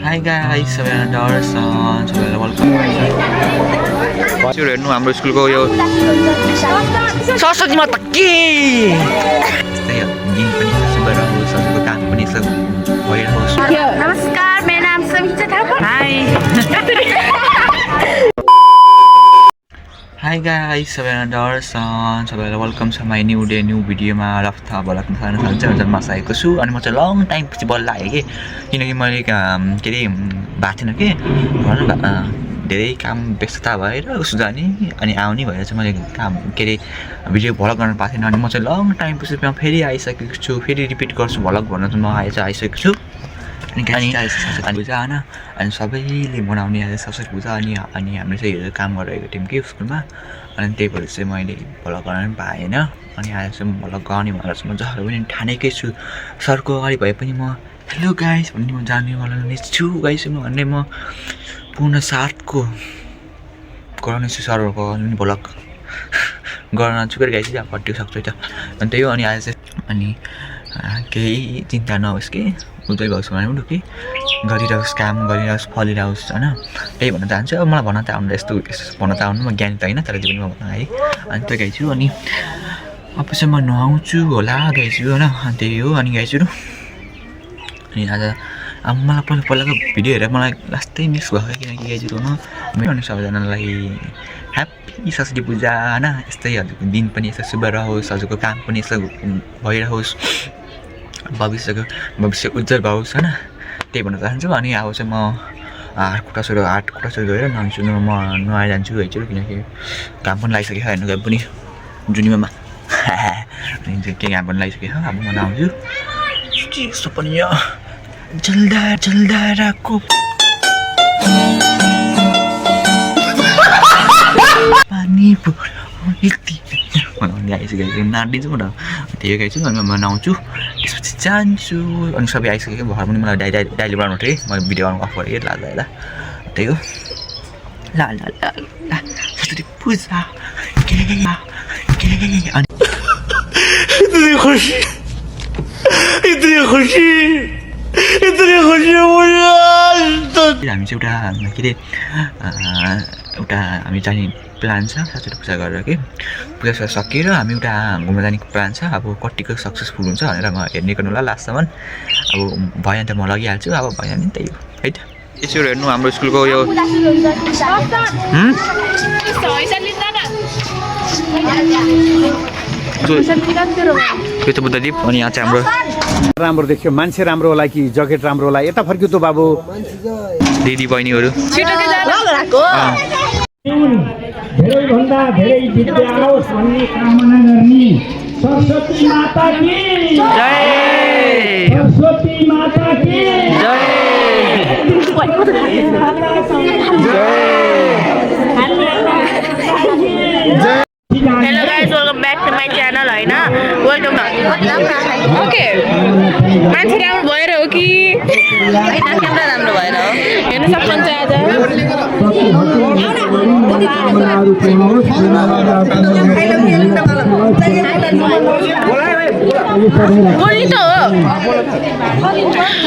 Hi guys, सबैजना डरसन सबैलाई welcome हेर्नु हाम्रो स्कुलको यो सरस्वती माता के त्यस्तै दिन पनि सुब्बा रहोस् हजुरको काम पनि यसो भइरहोस्। नमस्कार, मेरो नाम समीक्षा थापा। हाई गाइस सबैजना डरसन सबैलाई वेलकम छ माई न्यू डे न्यू भिडियोमा रफ्ता भलक्न चाहनुहुन्छ आएको छु। अनि म चाहिँ लङ टाइम पछि बल्ल आएँ कि किनकि मैले के अरे भएको थिएन कि धेरै काम व्यस्तता भएर उसो जाने अनि आउने भएर चाहिँ मैले काम के अरे भिडियो भ्लग गर्न पाएको थिएन। अनि म चाहिँ लङ टाइम पछि फेरि आइसकेको छु, फेरि रिपिट गर्छु भ्लग भन्न चाहिँ म आइसकेको छु। अनि सरस्वती पूजा होइन अनि सबैले मनाउने आज सरस्वती पूजा अनि हामीले चाहिँ हेरेर काम गरिरहेको थियौँ कि स्कुलमा। अनि त्यही भएर चाहिँ मैले भ्लग गर्न पनि पाएन। अनि आज चाहिँ भ्लग गर्ने भनेर चाहिँ म जसरी पनि ठानेकै छु। सरको अगाडि भए पनि म हेलो गाइस भन्ने म जानेवाला छु गाइस भन्ने म पूर्ण साथको गराउने छु सरहरूको पनि भ्लग गर्न चुकेर गाइस अब कति सक्छु त। अनि त्यही हो। अनि आज चाहिँ अनि केही चिन्ता नहोस् कि उतै भएको छ भने पनि कि गरिरहोस् काम गरिरहोस् फलिरहोस् होइन त्यही भन्न चाहन्छु। अब मलाई भन्न त आउनु यस्तो भन्न त आउनु म ज्ञानी त होइन तर त्यो पनि म भन्न है। अनि त्यो गाइछु अनि अब चाहिँ म नुहाउँछु होला गाइछु होइन त्यही हो। अनि गाइछु अनि आज अब मलाई पहिलाको भिडियो हेरेर मलाई लास्टै मिस भयो किनकि गाइजुमा मेरो अनि सबैजनालाई ह्याप्पी सरस्वती पूजा होइन। यस्तै हजुरको दिन पनि यस्तो शुभ रहोस्, हजुरको काम पनि यस्तो भइरहोस्, भविष्य उज्जवल होस् होइन त्यही भन्न चाहन्छु। अनि अब चाहिँ म हात खुट्टा सुरु गरेर नुहाउँछु म नुहाएर जान्छु है किनकि काम पनि लागिसकेको छ हेर्नु गए पनि जुनिमामा अनि के काम पनि लागिसकेको छ। अब म नुहाउँछु यस्तो पनि जल्दा राखो पानी आइसकेको नाडिदिन्छु म त्यही गाइछु। अनि म नुहाउँछु त्यसपछि जान्छु। अनि सबै आइसकेको भएर पनि मलाई डाइली बनाउनु थिएँ मैले भिडियो बनाउनु अफ गरेँ ल त्यही हो। ल सरस्वती पूजा इतनी खुशी हामी चाहिँ एउटा के अरे एउटा हामी जाने प्लान छ सरस्वती पूजा गरेर कि पूजा सकिएर हामी एउटा घुम्न जाने प्लान छ। अब कतिको सक्सेसफुल हुन्छ भनेर म हेर्ने गर्नु होला लास्टसम्म। अब भएन त म लगिहाल्छु, अब भएन नि त्यही हो है त। यसो हेर्नु हाम्रो स्कुलको यो यो त बुद्धदीप। अनि यहाँ चाहिँ हाम्रो राम्रो देख्यो मान्छे राम्रो होला कि ज्याकेट राम्रो होला यता फर्क्यो त बाबु दिदी बहिनीहरू धेरैभन्दा धेरै विद्या आओस् भन्ने कामना गर्ने सरस्वती माता की जय, सरस्वती माता की जय। Hello guys, welcome back to my channel होइन वेलकम ओके। मान्छे राम्रो भएर हो कि क्यामेरा राम्रो भएर हो हेर्नु सक्नुहुन्छ आज बोली त हो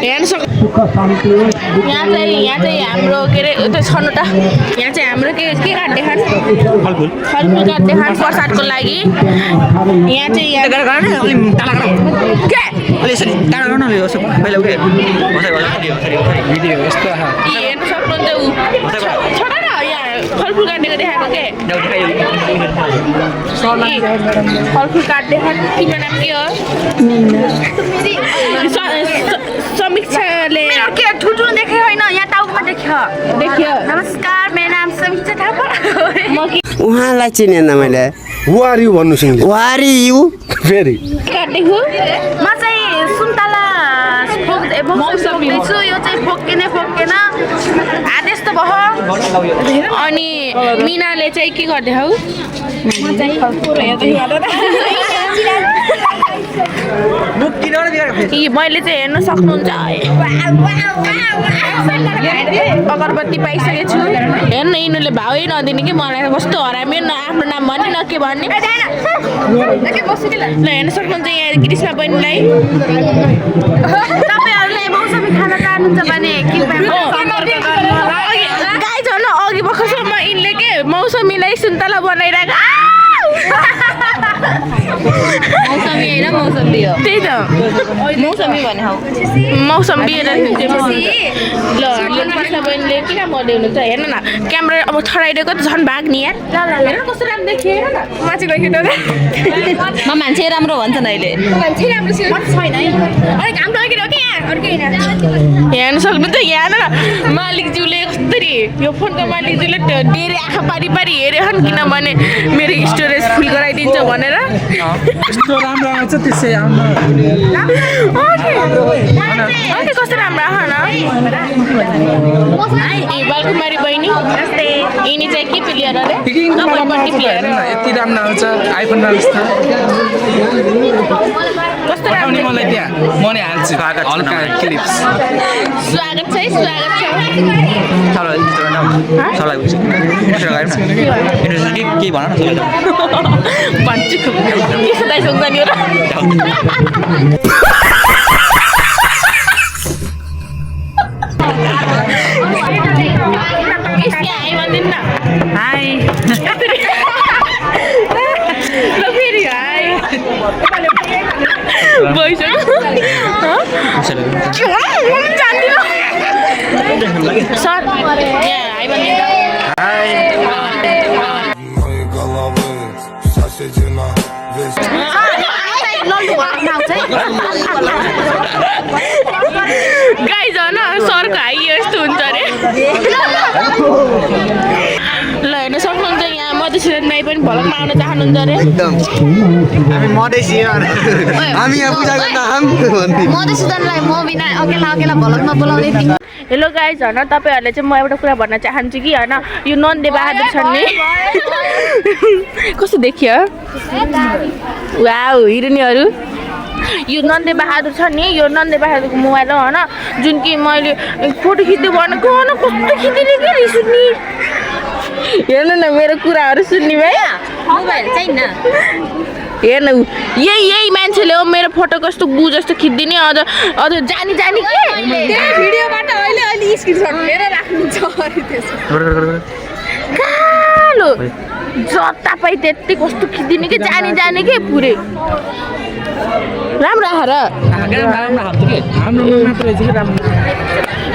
हेर्नु सक्छ। यहाँ चाहिँ हाम्रो के अरे उता छन् त यहाँ चाहिँ हाम्रो के काट्दै खान्छ फलफुल काट्दै खान्छ प्रसादको लागि। यहाँ चाहिँ हेर्नु सक्नुहुन्छ छोड न यहाँ फलफुल काटेको देखाएको के फलफुल काट्दै खान्छ। तिम्रो नाम के हो? समीक्षाले के ठुल्ठुलो देखे होइन यहाँ टाउकोमा देखियो। नमस्कार, मेरो नाम समीक्षा थापा। उहाँलाई चिनेन मैले वारी भन्नु सिंह वारी यु फेरि काटेको म चाहिँ सुन्तला बोक्दैछु। यो चाहिँ फोकेन आदेश त भयो। अनि मिनाले चाहिँ के गर्दै हौ मैले चाहिँ हेर्न सक्नुहुन्छ अगरबत्ती पाइसकेको छु हेर्न यिनीहरूले भावै नदिने कि मलाई कस्तो हरामी न आफ्नो नाम भन्ने न के भन्ने ल हेर्न सक्नुहुन्छ यहाँ ग्रीष्मा बहिनीलाई तपाईहरुले मौसमी खाना चाहनुहुन्छ भने गाई झन् अघि भर्खरसम्म यिनले के मौसमीलाई सुन्तला बनाइरहेको मौसमी हैन मौसमी हो त्यही त मौसमी भने हौ मौसमी ल हाम्रो कृष्ण बहिनीले किन मर्दैहुनुहुन्छ हेर्न न क्यामेरा अब छडाइदिएको त झन् भाग्ने यार हेर्न कस्तो राम्रो देखियो हेर्न न माथि गइकिन म मान्छे राम्रो भन्छन् अहिले मान्छे राम्रो छैन है अरे काम लाग्यो के यहाँ अर्कै हेर्न सक्नुहुन्छ यहाँ न मालिकज्यूले कसरी यो फोनको मालिकज्यूले डेरी आँखा पारी पारी हेऱ्यो हन् किनभने मेरो स्टोरेज फुल गराइदिन्छ भनेर यस्तो राम्रो आउँछ त्यसै ओके कस्तो राम्रो आँखा न बालकुमारी बहिनी यिनी चाहिँ के प्लेयर अरे कबड्डी प्लेयर यति राम्रो आउँछ आइफोन जस्तो कस्तो राम्रो मलाई त्यहाँ म नै हाल्छु हल्का क्लिप्स स्वागत छ है स्वागत छ के भन न भन्छु के सुधाइसक्छ नि हाई ल फेरि हाई सर यहाँ हाई भनिदिनु गाई झन् सरको हाई यस्तो हुन्छ अरे ल हेर्न सक्नुहुन्छ यहाँ मधुसूदन दाई पनि भलकमा आउन चाहनुहुन्छ अरे एकदम हामी मधेसी हामी यहाँ पूजा गर्न मधुसूदनलाई म बिना अकेला अकेला भलकमा बोलाउने हेलो गाइज होइन तपाईँहरूले चाहिँ म एउटा कुरा भन्न चाहन्छु कि होइन यो नन्दे बहादुर छन् नि कस्तो देखियो वाउ हिरोनीहरू यो नन्दे बहादुर छ नि यो नन्दे बहादुरको मोबाइल हो होइन जुन कि मैले फोटो खिच्दै भनेको होइन कस्तो खिचिदिने कि रिस उठ्ने हेर्नु न मेरो कुराहरू सुन्ने भाइ मोबाइल छैन हेर्नु यही मान्छेले हो मेरो फोटो कस्तो गु जस्तो खिचिदिने अझ जानी कि भिडियोबाट अहिले स्क्रिनशट लिएर राख्नुहुन्छ कालो जता पाइ त्यति कस्तो खिचिदिने कि जानी कि पुरै राम्रो आएर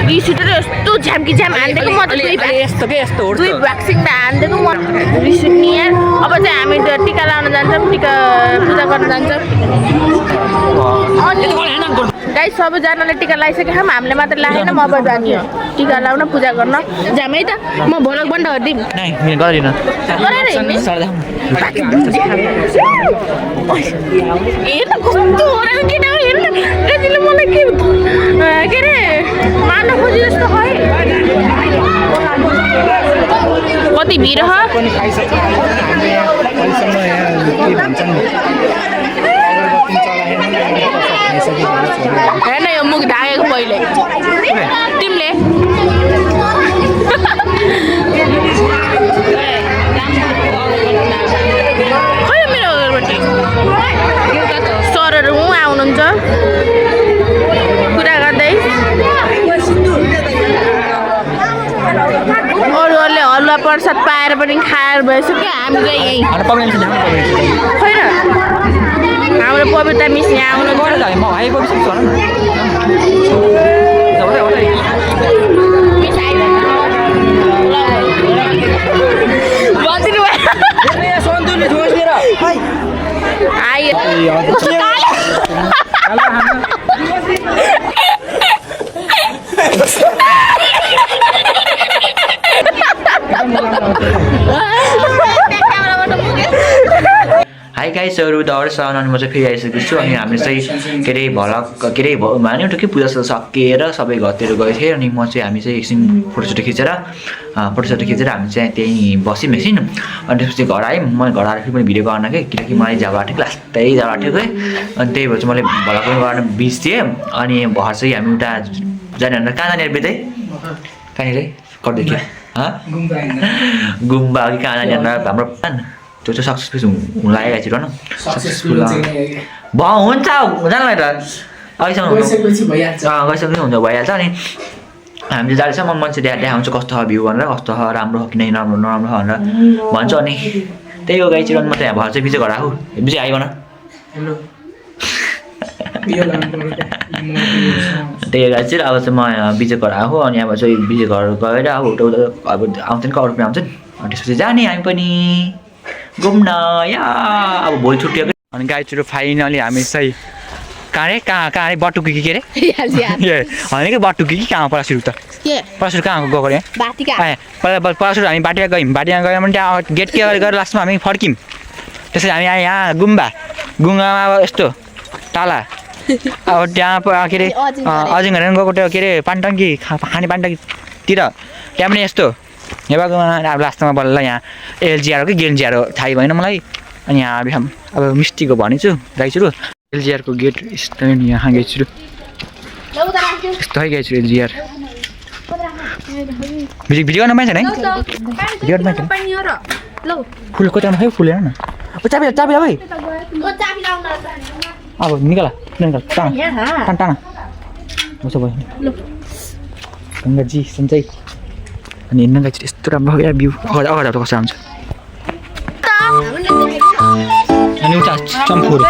रिस उठेर यस्तो झ्याम्की झ्याम हानिदिएको म त दुई भ्याक्सिन त हानिदिएको म रिस उठ्ने यार अब चाहिँ हामी त्यो टिका लाउन जान्छौँ टिका पूजा गर्न जान्छौँ गाई सबैजनाले टिका लगाइसक्यो हामीले मात्र लागेन म अब जाने हो टिका लाउन पूजा गर्न जाम है त म भोलक बन्द गरिदिउँ हेर्न कस्तो हेर्न मलाई के अरे मार्न खोजी जस्तो है कति भिड हेर्न यो मुख ढाकेको पहिले तिमीले खै मेरो अगरबत्ती सरहरू आउनुहुन्छ कुरा गर्दै अरूहरूले हलुवा प्रसाद पाएर पनि खाएर भइसक्यो हामी चाहिँ यहीँ खै र हाम्रो पवित्र मिस यहाँ आउनुहुन्छ हाई हाई गाइसहरू दर्शन अनि म चाहिँ फेरि आइसकेको छु अनि हामीले चाहिँ के अरे भलक के अरे भन्यो एउटा के पूजा सकिएर सबै घरतिर गएको थिएँ अनि म चाहिँ हामी चाहिँ एकछिन फोटोसोटो खिचेर हामी चाहिँ त्यहीँ बस्यौँ एकछिन अनि त्यसपछि घर आएँ मैले घर आएर फेरि पनि भिडियो गर्न कि किनकि मलाई जाब आँटेको लास्टै जाब आँटेको है अनि त्यही भएर चाहिँ मैले भलक पनि गर्न बिर्सेँ अनि घर चाहिँ हामी उता जाने भनेर कहाँ जाने बेतै कहाँनिर गर्दै गुम्बा कि कहाँ जाने भनेर हाम्रो प्लान त्यो चाहिँ सक्सेसफुल हुन लागेको छ न सक्सेसफुल हुन्छ जानु त अहिलेसम्म गइसकेपछि हुन्छ भइहाल्छ अनि हामी चाहिँ जाँदैछ म मान्छे देखाउँछ कस्तो छ भ्यू भनेर कस्तो छ राम्रो हो कि नै राम्रो नराम्रो छ भनेर भन्छ अनि त्यही हो गाई चिरन म त यहाँ भएर चाहिँ बिजय घर आएको बिजय आइकन त्यही गाई चाहिँ अब चाहिँ म बिजय घर आएको अनि अब चाहिँ बिजय घर गएर अब उता अब आउँछन् कवर पनि आउँछन् अनि त्यसपछि जाने हामी पनि घुम्न या अब भोलि छुट्टी अनि गाई छिटो फाइनली हामी चाहिँ कहाँ अरे बटुकी कि के अरे ए होइन कि बटुकी कि कहाँ परासुरु त परासुरु कहाँ गएको अरे पहिला परासुरु हामी बाटिया गयौँ भने त्यहाँ गेट के गरेर लास्टमा हामी फर्क्यौँ त्यसरी हामी आएँ यहाँ गुम्बामा अब यस्तो टाला अब त्यहाँ के अरे अजिङहरू गएको त्यो के अरे पानटङ्की खाने पानटङ्कीतिर त्यहाँ पनि यस्तो यहाँ अब लास्टमा बल्ल यहाँ एलजिआर कि गेलजिआर थाहै भएन मलाई अनि यहाँ अब मिस्टीको भनेछु गाइछु एलजिआरको गेट यस्तो यहाँ गाइछु यस्तो है गाइछु एलजिआर भिडियो गर्न पाइन्छ है भिडियो गर्न पाइन्छ फुल कतिमा खै फुल हेर न चाबी भाइ अब निकाल टाना टाना उसो भयो गङ्गाजी सन्चै अनि हिँड्न गएपछि यस्तो राम्रो क्या भ्यू अगाडि कस्तो आउँछ अनि उता चम्पुर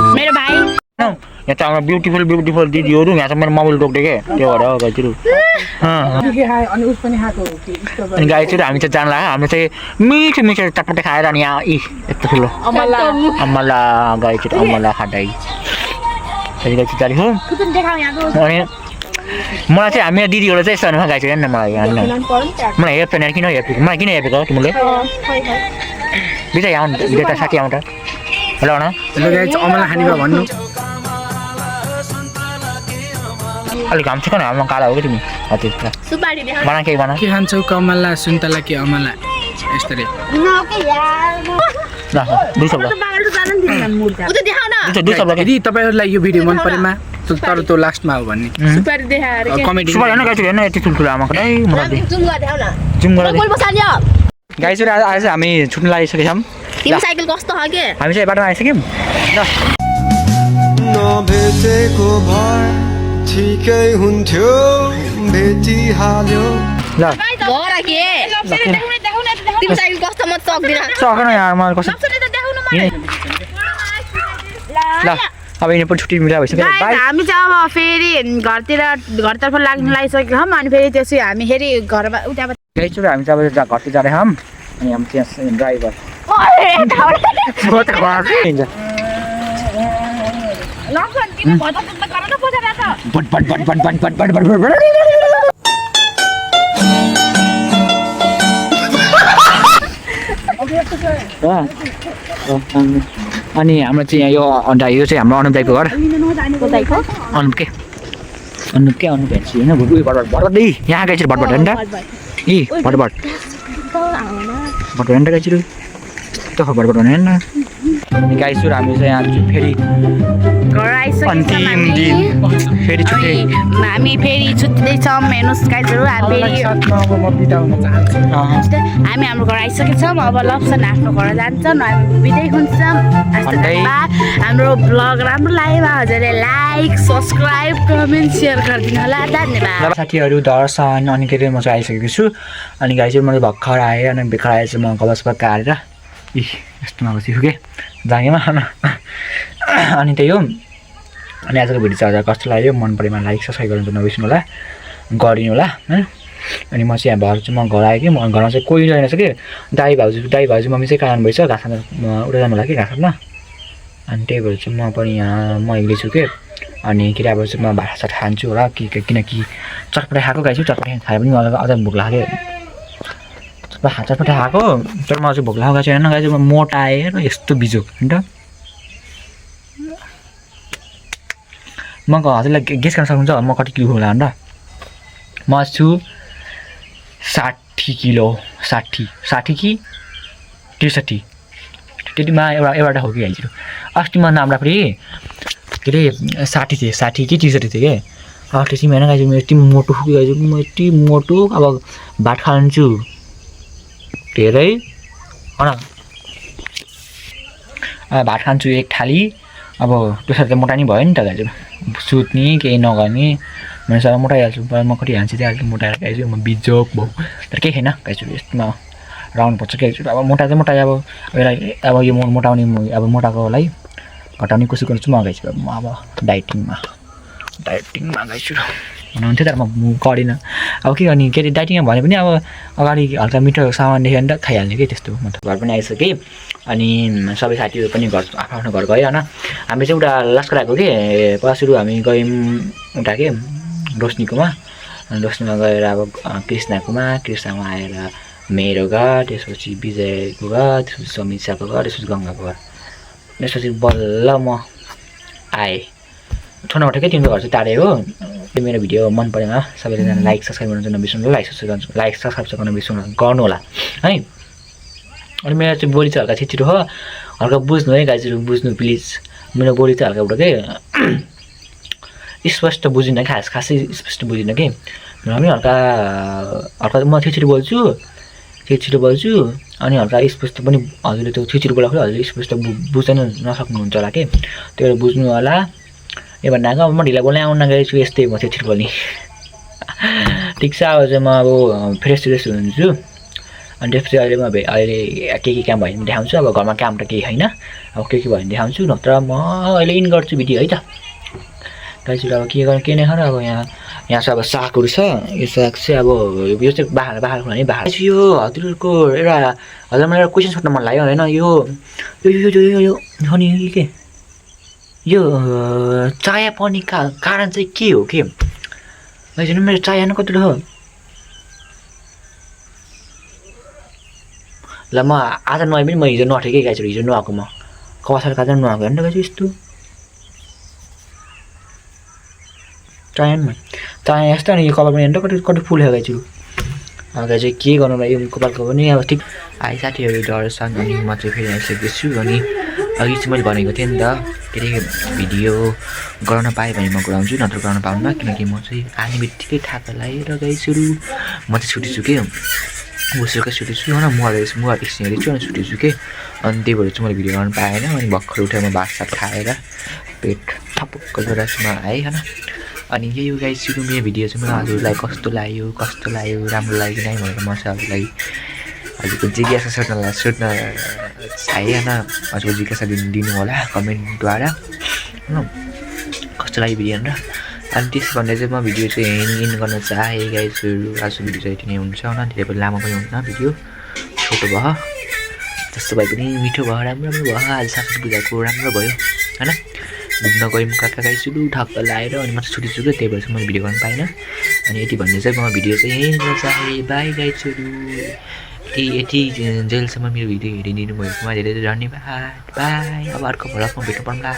मेरो भाइ यहाँ त हाम्रो ब्युटिफुल दिदीहरू यहाँ चाहिँ मेरो मोबाइल रोक्दै क्या त्यो भएर गाईतिर अनि गाईतिर हामी चाहिँ जानु लाग्यो हामी चाहिँ मिठो चटपटे खाएर अनि यहाँ यस्तो ठुलो अमला गाईतिर अमला खाँदै गाईतिर जाने हो अनि मलाई चाहिँ हामी दिदीहरू चाहिँ यस्तो गाईतिर हेर्न मलाई हेर्दैन किन हेरेको मलाई किन हेरेको तिमीले बिचै आउनु बिचै साथी आउनु त हेलो न अमला खाने भयो भन्नु अलिक घाम छ हालमा काला हो कि तिमी हजुर बना केही बना के खान्छौ कमला सुन्तला कि अमला यस्तरी ल दुई शब्द यदि तपाईँहरूलाई यो भिडियो मन परेमा तर त्यो लास्टमा हो भन्ने कमेडी हेर्न गाइस हेर्न यति ठुल्ठुलो आमाको नै मलाई जुम गरेर गाइस आज हामी छुट्न लागिसकेका छौँ तिमी साइकल कस्तो छ के हामी चाहिँ बाटोमा आइसक्यौँ नभेटेको भए ठिकै हुन्थ्यो भेटिहाल्यो ल घर के तिमी साइकल कस्तो म सक्दिन सकेन यार मलाई कस्तो ल अब यिनीहरू पनि छुट्टी मिला भइसक्यो बाइ हामी चाहिँ अब फेरि घरतर्फ लाग्न लागिसकेको छौँ अनि फेरि त्यसै हामी फेरि घरमा उता गाइस हामी चाहिँ अब घरतिर जाँदै छौँ अनि हामी चाहिँ ड्राइभर अनि हाम्रो चाहिँ यहाँ यो चाहिँ हाम्रो अनुप दाइको घर अनुप भ्यान्सी होइन भटभटै यहाँ गाइस भटभट होइन त ए भटभट होइन त गाइस यस्तो भटभट होइन अनि गाइस हामी चाहिँ यहाँ फेरि घर अन्तिम दिन फेरि छुट्टै हामी फेरि छुट्दैछौँ हेर्नुहोस् गाइजहरू हामी हाम्रो घर आइसकेको छौँ अब लप्सन आफ्नो घर जान्छौँ हामी बिदै हुन्छौँ हाम्रो ब्लग राम्रो लाग्यो हजुरले लाइक सब्सक्राइब कमेन्ट सेयर गरिदिनु होला धन्यवाद साथीहरू दर्शन अनि के अरे म चाहिँ आइसकेको छु अनि गाइजहरू मैले भर्खर आएँ अनि बेकार आएँ चाहिँ म कलस पक्का हालेर यस्तो नगएको छु के जाँगेमा अनि त्यही हो अनि आजको भिडियो चाहिँ कस्तो लाग्यो मन परेमा लाइक सब्सक्राइब गर्नु नबिर्सिनु होला गरिदिनु होला होइन अनि म चाहिँ यहाँ भएर चाहिँ म घर आएँ कि म घरमा चाहिँ कोही रहेनछ कि दाई भाउजू मम्मी चाहिँ कान भएछ घाँस उता जानु होला कि घाँस काट्न अनि त्यही भएर चाहिँ म पनि यहाँ म एक्लै छु कि अनि के अरे अब चाहिँ म भात खान्छु होला किनकि चटपटा खाएको गाइछु चटपटा खाए पनि मलाई अझ भोक लाग्यो चटपटा खाएको तर म चाहिँ भोक लागेको छैन गाइछु म मोटाएर यस्तो बिजोक होइन त म हजुरलाई गेस गर्न सक्नुहुन्छ म कति किलो होला भनेर म छु 60 किलो 60 कि 63 त्यतिमा एउटा हो कि गाइछु अस्ति म नाम राख्दै के अरे 60 थिएँ 60 कि 63 थिएँ कि त्यसरी होइन गाइछु म यति मोटो गाइछु म यति मोटो अब भात खान्छु धेरै भात खान्छु एक थाली अब त्यसरी त मोटा नि भयो नि त गाइछु सुत्ने केही नगर्ने मैले सबै मोटाइहाल्छु म कति हान्छु त्यही मोटाएर गाइछु म बिजोक भाउ तर केही छैन गाइछु यस्तोमा राउन्ड पर्छ कि गाइछु अब मोटा अब अब यो मोटाउने अब मोटाकोलाई घटाउने कोसिस गर्छु म गाइछु अब म अब डाइटिङमा गाइछु भन्नुहुन्थ्यो तर म गरिनँ अब के गर्ने के अरे डाइटिङमा भने पनि अब अगाडि हल्का मिठो सामान देखेर नि त खाइहाल्ने कि त्यस्तो म त घर पनि आइसकेँ अनि सबै साथीहरू पनि आफ्नो घर गयो होइन हामी चाहिँ उता लस्कर आएको कि पहिला सुरु हामी गयौँ उता के रोशनीकोमा गएर अब कृष्णमा आएर मेरो घर त्यसपछि विजयको घर त्यसपछि समीक्षाको घर त्यसपछि गङ्गाको घर त्यसपछि बल्ल म आएँ ठुलो ठिकै तिम्रो घर चाहिँ टाढे हो त्यो मेरो भिडियो मन परेमा सबैजना लाइक सब्सक्राइब गर्नु चाहिँ नबिर्सनु लाइक सब्सक्राइब गर्नु होला है अनि मेरो चाहिँ बोली चाहिँ हल्का छिटो हो हल्का बुझ्नु है गाइजहरू बुझ्नु प्लिज मेरो बोली चाहिँ हल्का एउटा के स्पष्ट बुझिनँ खासै स्पष्ट बुझिनँ कि हामी हल्का म छिटो बोल्छु अनि हल्का स्पष्ट पनि हजुरले त्यो छिटो बोलाएको हजुरले स्पष्ट बुझ्न नसक्नुहुन्छ होला कि त्यो बुझ्नु होला यो भन्दा अब म ढिला बोल्नै आउन गएछु यस्तै म छिटो बोल्ने ठिक छ अब चाहिँ म अब फ्रेस हुन्छु अनि त्यसपछि अहिले के काम भयो भने देखाउँछु अब घरमा काम त केही छैन अब के भयो भने देखाउँछु नत्र म अहिले इन गर्छु भिडियो है त गाइजहरू अब के गर्ने के नै खर अब यहाँ चाहिँ अब सागहरू छ यो साग चाहिँ अब यो चाहिँ बाख्राको लागि बाख्रा यो हजुरको एउटा हजुर मलाई एउटा क्वेसन सोध्न मन लाग्यो होइन यो नि के यो चाया पर्ने कारण चाहिँ के हो के गाइजहरू मेरो चाया न कति हो ल म आज नआए पनि म हिजो नठेँ कि गाइजहरू हिजो नआएको म कसार काजा नआएको हेर्नु गाइजहरू यस्तो चाया यस्तो अनि यो कपाल पनि हेर्नु कति फुल हो गाइजहरू गाइजहरू के गर्नु यो कपालको पनि अब ठिक आइ साथीहरू डरसँग अनि म चाहिँ फेरि आइसकेको छु अनि अघि चाहिँ मैले भनेको थिएँ नि त के अरे भिडियो गराउन पाएँ भने म गराउँछु नत्र गराउन पाउन्न किनकि म चाहिँ आने बित्तिकै थाहा लगाएर गाइजहरू म चाहिँ छुट्टी छु कि उसुकै छुट्टी छु होइन म एकछिन हेरेको छु अनि छुट्टी छु कि अनि त्यही भएर चाहिँ मैले भिडियो गर्नु पाएन अनि भर्खर उठेर म भातसात खाएर पेट थपक्क जोरासमा आएँ होइन अनि यही गाइजहरू मेरो भिडियो चाहिँ मलाई हजुरलाई कस्तो लाग्यो राम्रो लाग्यो नै भनेर म चाहिँ हजुरलाई हजुरको जिज्ञासा सोध्न चाहे होइन हजुरको जिज्ञासा दिनु होला कमेन्टद्वारा होइन कस्तो लाग्यो भिडियो भनेर अनि त्यसो भन्दा चाहिँ म भिडियो चाहिँ इन गर्न चाहेँ गाइजहरू आज भिडियो चाहिँ यति नै हुन्छ होइन धेरै पनि लामो पनि हुन्न भिडियो छोटो भयो जस्तो भए पनि मिठो भयो राम्रो भयो आज सरस्वती पूजाको राम्रो भयो होइन घुम्न गयौँ कहाँ गाइजहरू ठक्क लाएर अनि म चाहिँ छुट्टी छु त्यही भएर चाहिँ मैले भिडियो गर्नु पाइनँ अनि यति भन्ने चाहिँ म भिडियो चाहिँ यहीँ गर्न चाहेँ बाई गाइजहरू यति जेलसम्म मेरो भिडियो हेरिदिनु भएकोमा धेरै धेरै धन्यवाद बाई अब अर्को भ्लगमा भेट्नु पर्ला